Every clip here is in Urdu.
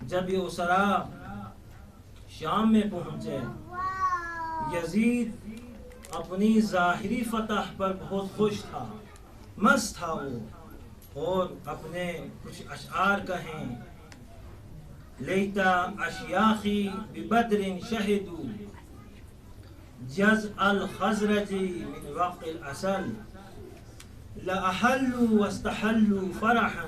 جب یہ اسرا شام میں پہنچے، یزید اپنی ظاہری فتح پر بہت خوش تھا، مست تھا وہ، اور اپنے کچھ اشعار کہیں: لیتا اشیاخی ببدر شہدوا جز الخزرج من وقت الاسل لأحلوا واستحلوا فرحا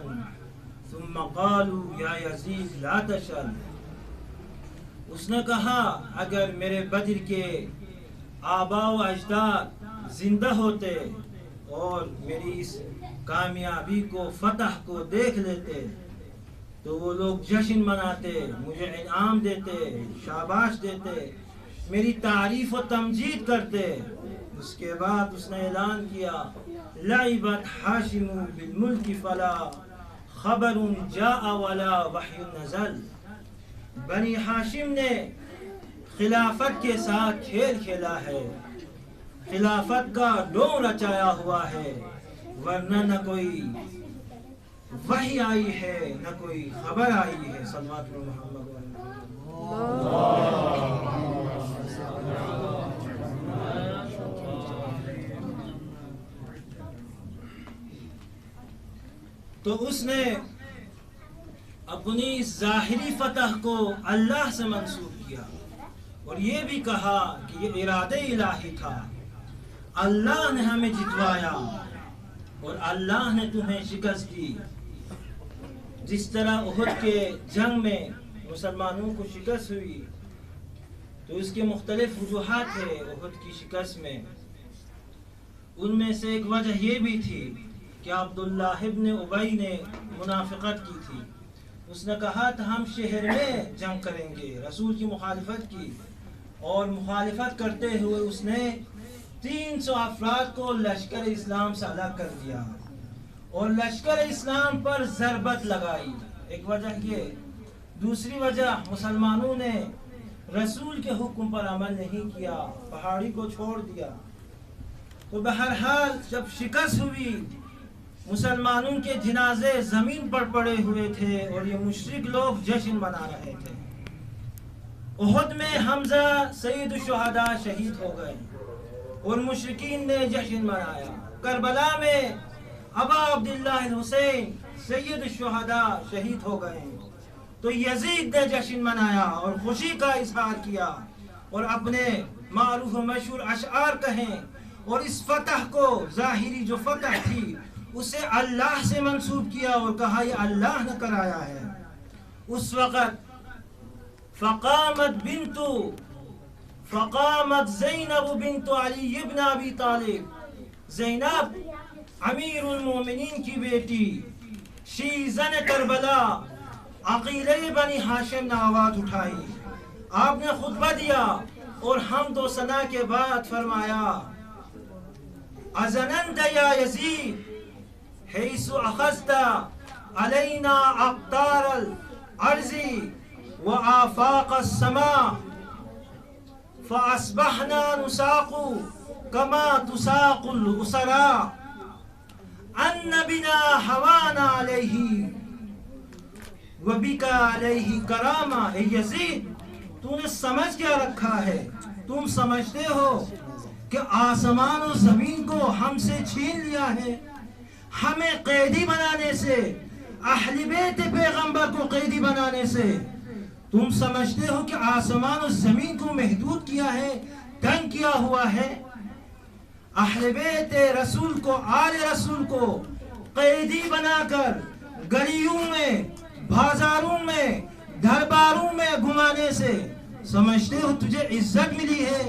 ثم قالوا یا یزید لا تشل۔ اس نے کہا اگر میرے بدر کے آبا و اجداد زندہ ہوتے اور میری اس کامیابی کو، فتح کو دیکھ لیتے تو وہ لوگ جشن مناتے، مجھے انعام دیتے، شاباش دیتے، میری تعریف و تمجید کرتے۔ اس کے بعد اس نے اعلان کیا: لعبت ہاشم بالملک فلا خبر جاء ولا وحی نزل۔ بنی ہاشم نے خلافت کے ساتھ کھیل کھیلا ہے، خلافت کا ڈور رچایا ہوا ہے، ورنہ نہ کوئی وحی آئی ہے نہ کوئی خبر آئی ہے۔ صلوات محمد۔ تو اس نے اپنی ظاہری فتح کو اللہ سے منسوب کیا اور یہ بھی کہا کہ یہ ارادہ الہی تھا، اللہ نے ہمیں جتوایا اور اللہ نے تمہیں شکست دی۔ جس طرح احد کے جنگ میں مسلمانوں کو شکست ہوئی تو اس کے مختلف وجوہات ہیں احد کی شکست میں۔ ان میں سے ایک وجہ یہ بھی تھی کہ عبداللہ ابن ابی نے منافقت کی تھی۔ اس نے کہا تھا ہم شہر میں جنگ کریں گے، رسول کی مخالفت کی، اور مخالفت کرتے ہوئے اس نے 300 افراد کو لشکر اسلام سے الگ کر دیا اور لشکر اسلام پر ضربت لگائی۔ ایک وجہ یہ۔ دوسری وجہ، مسلمانوں نے رسول کے حکم پر عمل نہیں کیا، پہاڑی کو چھوڑ دیا۔ تو بہرحال جب شکست ہوئی، مسلمانوں کے جنازے زمین پر پڑے ہوئے تھے اور یہ مشرک لوگ جشن منا رہے تھے۔ احد میں حمزہ سید الشہداء شہید ہو گئے اور مشرکین نے جشن منایا۔ کربلا میں ابا عبداللہ الحسین سید الشہداء شہید ہو گئے تو یزید نے جشن منایا اور خوشی کا اظہار کیا اور اپنے معروف و مشہور اشعار کہیں اور اس فتح کو، ظاہری جو فتح تھی، اسے اللہ سے منسوب کیا اور کہا یہ اللہ نے کرایا ہے۔ اس وقت فقامت زینب بنت علی ابن ابی طالب، زینب امیر المومنین کی بیٹی، شیزن کربلا، عقیلہ بنی ہاشم نے آواز اٹھائی، آپ نے خطبہ دیا اور حمد و ثنا کے بعد فرمایا: ازننت یا یزید حیث اخذت علینا اقطار الارض وآفاق السماء فاصبحنا نساق كما تساق الاسراء ان بنا هوانا علیہ وبک علیہ کرامہ۔ اے یزید، تو نے سمجھ کیا رکھا ہے؟ تم سمجھتے ہو کہ آسمان و زمین کو ہم سے چھین لیا ہے، ہمیں قیدی بنانے سے، اہل بیت پیغمبر کو قیدی بنانے سے؟ تم سمجھتے ہو کہ آسمان و زمین کو محدود کیا ہے، تنگ کیا ہوا ہے؟ اہل بیت رسول کو، آل رسول کو قیدی بنا کر گلیوں میں، بازاروں میں، درباروں میں گھمانے سے سمجھتے ہو تجھے عزت ملی ہے؟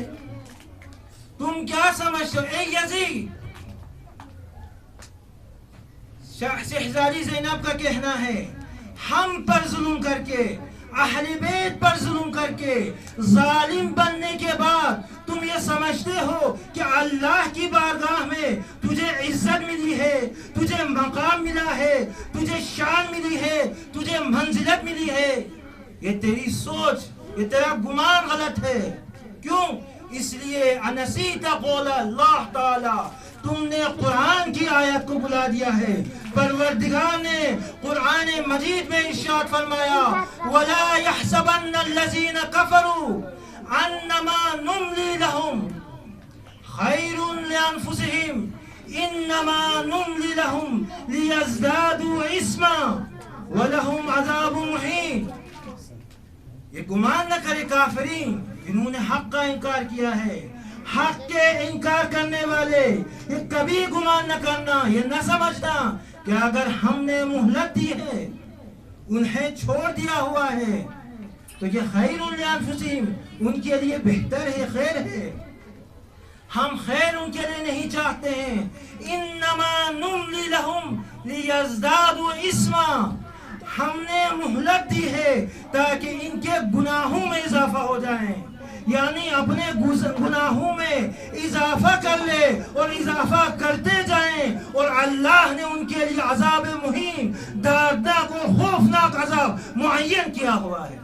تم کیا سمجھتے ہو؟ اے یزید، شہزادی زینب کا کہنا ہے ہم پر ظلم کر کے، اہل بیت پر ظلم کر کے، ظالم بننے کے بعد تم یہ سمجھتے ہو کہ اللہ کی بارگاہ میں تجھے عزت ملی ہے، تجھے مقام ملا ہے، تجھے شان ملی ہے، تجھے منزلت ملی ہے؟ یہ تیری سوچ، یہ تیرا گمان غلط ہے۔ کیوں؟ اس لیے انسیت قول اللہ تعالی، تم نے قرآن کی آیت کو بلا دیا ہے. پروردگار نے قرآن مجید میں ارشاد فرمایا وَلَا يَحْسَبَنَّ الَّذِينَ كَفَرُوا أَنَّمَا نُمْلِي لَهُمْ خَيْرٌ لِأَنفُسِهِمْ إِنَّمَا نُمْلِي لَهُمْ لِيَزْدَادُوا إِثْمًا وَلَهُمْ عَذَابٌ مُحِيطٌ. یہ گمان نہ کرے کافرین جنہوں نے حق کا انکار کیا ہے. حق کے انکار کرنے والے یہ کبھی گمان نہ کرنا، یہ نہ سمجھنا کہ اگر ہم نے مہلت دی ہے، انہیں چھوڑ دیا ہوا ہے، تو یہ خیر لانفسہم، ان کے لیے بہتر ہے، خیر ہے. ہم خیر ان کے لیے نہیں چاہتے ہیں. انما نملی لہم لیزدادوا اثما، ہم نے مہلت دی ہے تاکہ ان کے گناہوں میں اضافہ ہو جائیں، یعنی اپنے گناہوں میں اضافہ کر لے اور اضافہ کرتے جائیں. اور اللہ نے ان کے لیے عذاب مہین، دردناک اور خوفناک عذاب معین کیا ہوا ہے.